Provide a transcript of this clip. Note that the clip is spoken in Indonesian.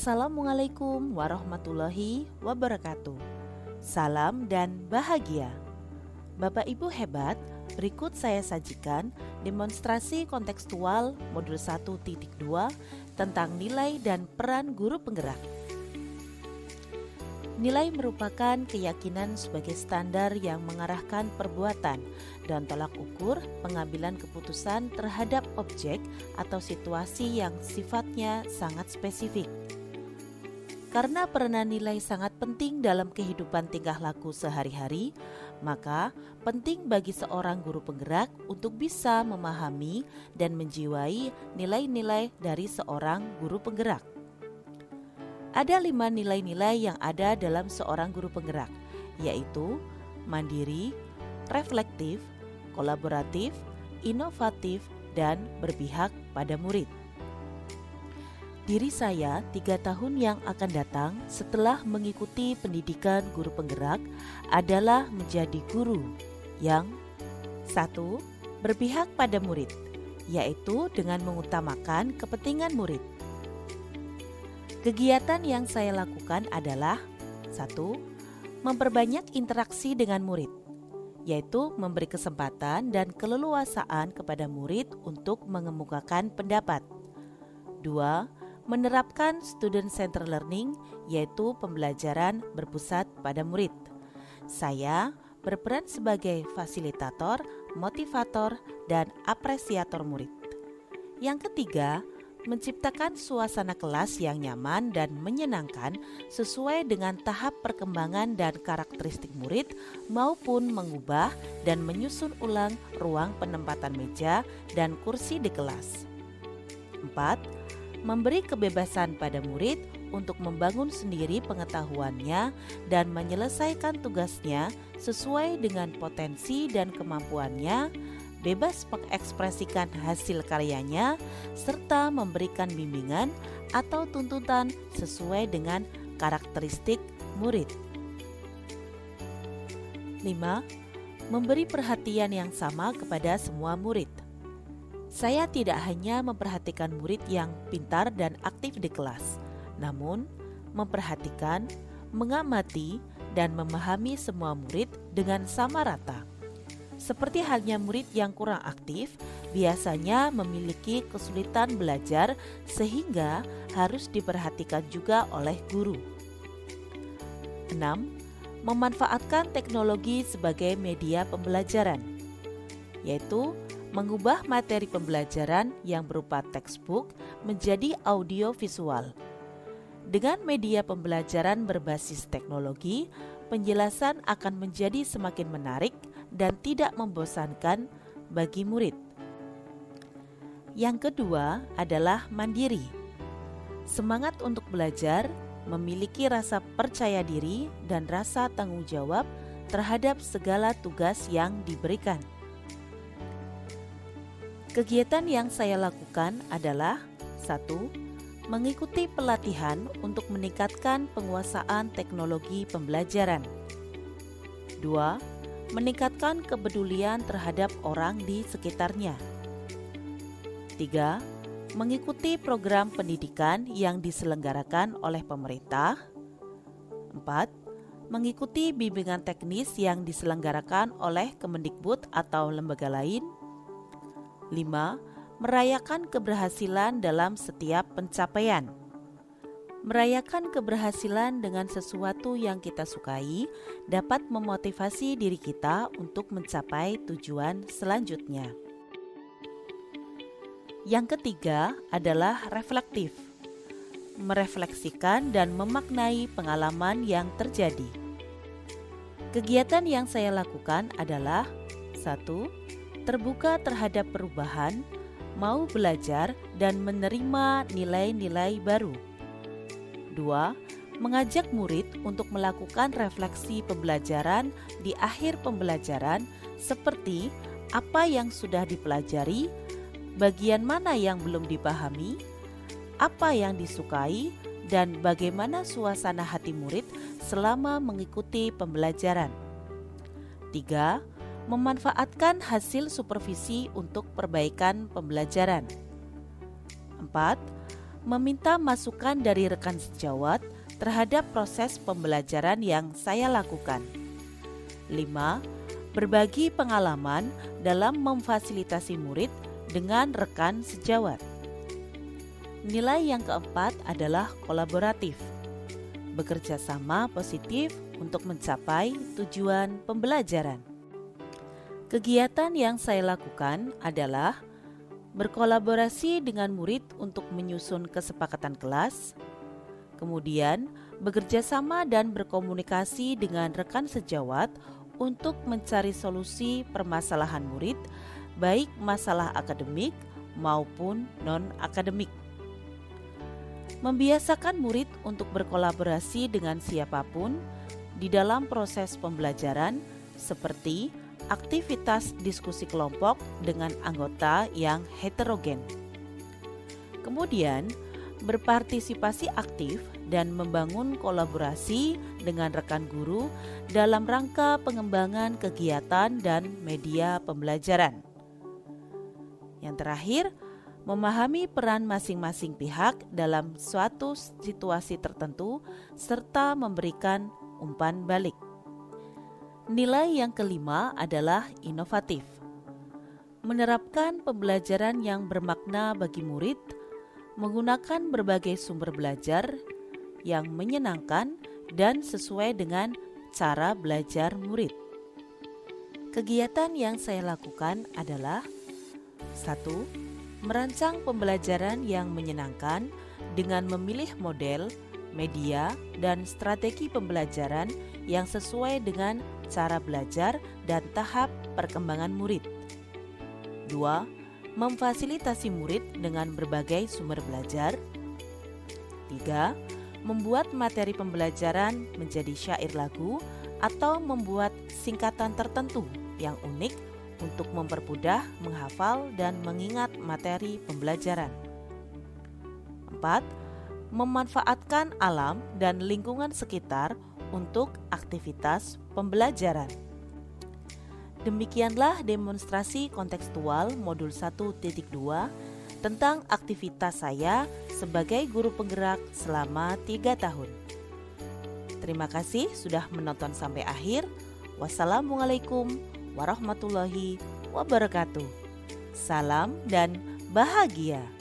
Assalamualaikum warahmatullahi wabarakatuh. Salam dan bahagia. Bapak Ibu hebat, berikut saya sajikan demonstrasi kontekstual modul 1.2 tentang nilai dan peran guru penggerak. Nilai merupakan keyakinan sebagai standar yang mengarahkan perbuatan dan tolak ukur pengambilan keputusan terhadap objek atau situasi yang sifatnya sangat spesifik. Karena peranan nilai sangat penting dalam kehidupan tingkah laku sehari-hari, maka penting bagi seorang guru penggerak untuk bisa memahami dan menjiwai nilai-nilai dari seorang guru penggerak. Ada 5 nilai-nilai yang ada dalam seorang guru penggerak, yaitu mandiri, reflektif, kolaboratif, inovatif, dan berpihak pada murid. Diri saya 3 tahun yang akan datang setelah mengikuti pendidikan guru penggerak adalah menjadi guru yang 1. Berpihak pada murid, yaitu dengan mengutamakan kepentingan murid. Kegiatan yang saya lakukan adalah 1. Memperbanyak interaksi dengan murid, yaitu memberi kesempatan dan keleluasaan kepada murid untuk mengemukakan pendapat. 2. Menerapkan student-centered learning, yaitu pembelajaran berpusat pada murid. Saya berperan sebagai fasilitator, motivator, dan apresiator murid. Yang ketiga, menciptakan suasana kelas yang nyaman dan menyenangkan sesuai dengan tahap perkembangan dan karakteristik murid maupun mengubah dan menyusun ulang ruang penempatan meja dan kursi di kelas. 4. Memberi kebebasan pada murid untuk membangun sendiri pengetahuannya dan menyelesaikan tugasnya sesuai dengan potensi dan kemampuannya, bebas mengekspresikan hasil karyanya, serta memberikan bimbingan atau tuntutan sesuai dengan karakteristik murid. 5. Memberi perhatian yang sama kepada semua murid. Saya tidak hanya memperhatikan murid yang pintar dan aktif di kelas, namun memperhatikan, mengamati, dan memahami semua murid dengan sama rata. Seperti halnya murid yang kurang aktif, biasanya memiliki kesulitan belajar sehingga harus diperhatikan juga oleh guru. 6. Memanfaatkan teknologi sebagai media pembelajaran, yaitu mengubah materi pembelajaran yang berupa textbook menjadi audio visual. Dengan media pembelajaran berbasis teknologi, penjelasan akan menjadi semakin menarik dan tidak membosankan bagi murid. Yang kedua adalah mandiri. Semangat untuk belajar, memiliki rasa percaya diri dan rasa tanggung jawab terhadap segala tugas yang diberikan. Kegiatan yang saya lakukan adalah 1. Mengikuti pelatihan untuk meningkatkan penguasaan teknologi pembelajaran. 2. Meningkatkan kepedulian terhadap orang di sekitarnya. 3. Mengikuti program pendidikan yang diselenggarakan oleh pemerintah. 4. Mengikuti bimbingan teknis yang diselenggarakan oleh Kemendikbud atau lembaga lain. 5. Merayakan keberhasilan dalam setiap pencapaian. Merayakan keberhasilan dengan sesuatu yang kita sukai dapat memotivasi diri kita untuk mencapai tujuan selanjutnya. Yang ketiga adalah reflektif. Merefleksikan dan memaknai pengalaman yang terjadi. Kegiatan yang saya lakukan adalah 1. Terbuka terhadap perubahan, mau belajar dan menerima nilai-nilai baru. 2. Mengajak murid untuk melakukan refleksi pembelajaran di akhir pembelajaran seperti apa yang sudah dipelajari, bagian mana yang belum dipahami, apa yang disukai, dan bagaimana suasana hati murid selama mengikuti pembelajaran. 3. Memanfaatkan hasil supervisi untuk perbaikan pembelajaran. 4. Meminta masukan dari rekan sejawat terhadap proses pembelajaran yang saya lakukan. 5. Berbagi pengalaman dalam memfasilitasi murid dengan rekan sejawat. Nilai yang keempat adalah kolaboratif. Bekerja sama positif untuk mencapai tujuan pembelajaran. Kegiatan yang saya lakukan adalah berkolaborasi dengan murid untuk menyusun kesepakatan kelas, kemudian bekerja sama dan berkomunikasi dengan rekan sejawat untuk mencari solusi permasalahan murid, baik masalah akademik maupun non-akademik. Membiasakan murid untuk berkolaborasi dengan siapapun di dalam proses pembelajaran seperti aktivitas diskusi kelompok dengan anggota yang heterogen. Kemudian, berpartisipasi aktif dan membangun kolaborasi dengan rekan guru dalam rangka pengembangan kegiatan dan media pembelajaran. Yang terakhir, memahami peran masing-masing pihak dalam suatu situasi tertentu serta memberikan umpan balik. Nilai yang kelima adalah inovatif. Menerapkan pembelajaran yang bermakna bagi murid, menggunakan berbagai sumber belajar yang menyenangkan dan sesuai dengan cara belajar murid. Kegiatan yang saya lakukan adalah 1. Merancang pembelajaran yang menyenangkan dengan memilih model, media, dan strategi pembelajaran yang sesuai dengan cara belajar dan tahap perkembangan murid. 2. Memfasilitasi murid dengan berbagai sumber belajar. 3. Membuat materi pembelajaran menjadi syair lagu atau membuat singkatan tertentu yang unik untuk mempermudah menghafal dan mengingat materi pembelajaran. 4. Memanfaatkan alam dan lingkungan sekitar untuk aktivitas pembelajaran. Demikianlah demonstrasi kontekstual modul 1.2 tentang aktivitas saya sebagai guru penggerak selama 3 tahun. Terima kasih sudah menonton sampai akhir. Wassalamualaikum warahmatullahi wabarakatuh. Salam dan bahagia.